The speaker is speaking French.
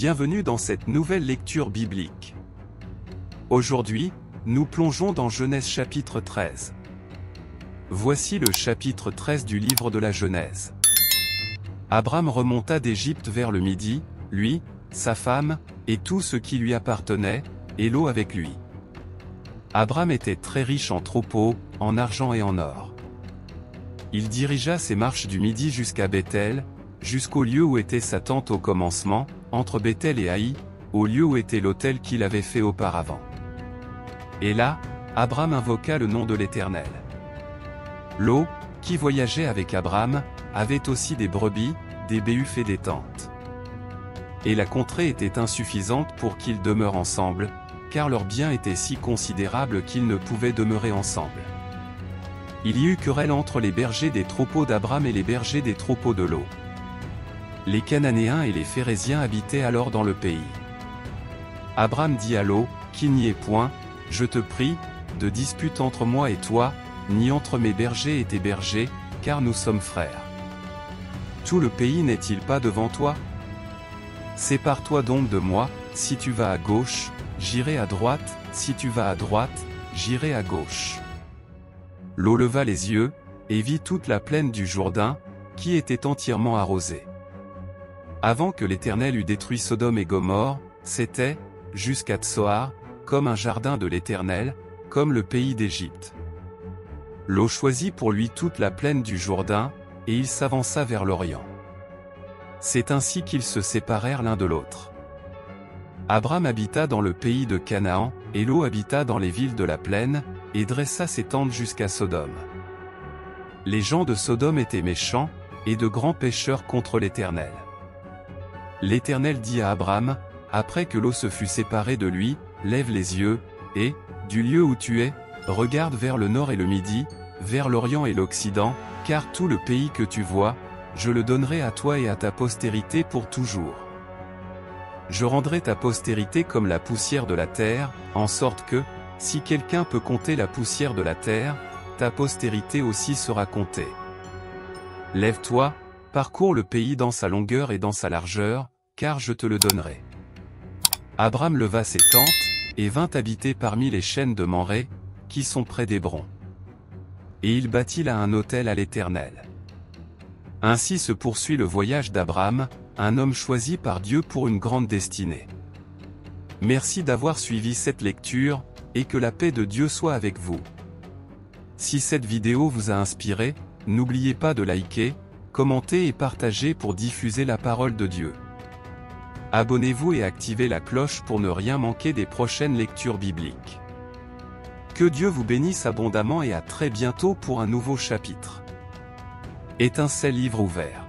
Bienvenue dans cette nouvelle lecture biblique. Aujourd'hui, nous plongeons dans Genèse chapitre 13. Voici le chapitre 13 du livre de la Genèse. Abram remonta d'Égypte vers le midi, lui, sa femme, et tout ce qui lui appartenait, et Lot avec lui. Abram était très riche en troupeaux, en argent et en or. Il dirigea ses marches du midi jusqu'à Béthel, jusqu'au lieu où était sa tente au commencement, entre Béthel et Haï, au lieu où était l'autel qu'il avait fait auparavant. Et là, Abram invoqua le nom de l'Éternel. Lot, qui voyageait avec Abram, avait aussi des brebis, des béhufs et des tentes. Et la contrée était insuffisante pour qu'ils demeurent ensemble, car leurs biens étaient si considérables qu'ils ne pouvaient demeurer ensemble. Il y eut querelle entre les bergers des troupeaux d'Abram et les bergers des troupeaux de Lot. Les Cananéens et les Phéréziens habitaient alors dans le pays. Abram dit à Lot, qu'il n'y ait point, je te prie, de dispute entre moi et toi, ni entre mes bergers et tes bergers, car nous sommes frères. Tout le pays n'est-il pas devant toi? Sépare-toi donc de moi, si tu vas à gauche, j'irai à droite, si tu vas à droite, j'irai à gauche. Lot leva les yeux, et vit toute la plaine du Jourdain, qui était entièrement arrosée. Avant que l'Éternel eût détruit Sodome et Gomorrhe, c'était, jusqu'à Tsoar, comme un jardin de l'Éternel, comme le pays d'Égypte. Lot choisit pour lui toute la plaine du Jourdain, et il s'avança vers l'Orient. C'est ainsi qu'ils se séparèrent l'un de l'autre. Abram habita dans le pays de Canaan, et Lot habita dans les villes de la plaine, et dressa ses tentes jusqu'à Sodome. Les gens de Sodome étaient méchants, et de grands pécheurs contre l'Éternel. L'Éternel dit à Abram, après que Lot se fut séparé de lui, lève les yeux, et, du lieu où tu es, regarde vers le nord et le midi, vers l'Orient et l'Occident, car tout le pays que tu vois, je le donnerai à toi et à ta postérité pour toujours. Je rendrai ta postérité comme la poussière de la terre, en sorte que, si quelqu'un peut compter la poussière de la terre, ta postérité aussi sera comptée. Lève-toi, parcours le pays dans sa longueur et dans sa largeur, car je te le donnerai. Abram leva ses tentes, et vint habiter parmi les chênes de Mamré, qui sont près d'Hébron. Et il bâtit là un autel à l'Éternel. Ainsi se poursuit le voyage d'Abram, un homme choisi par Dieu pour une grande destinée. Merci d'avoir suivi cette lecture, et que la paix de Dieu soit avec vous. Si cette vidéo vous a inspiré, n'oubliez pas de liker, commenter et partager pour diffuser la parole de Dieu. Abonnez-vous et activez la cloche pour ne rien manquer des prochaines lectures bibliques. Que Dieu vous bénisse abondamment et à très bientôt pour un nouveau chapitre. Étincelle livre ouvert.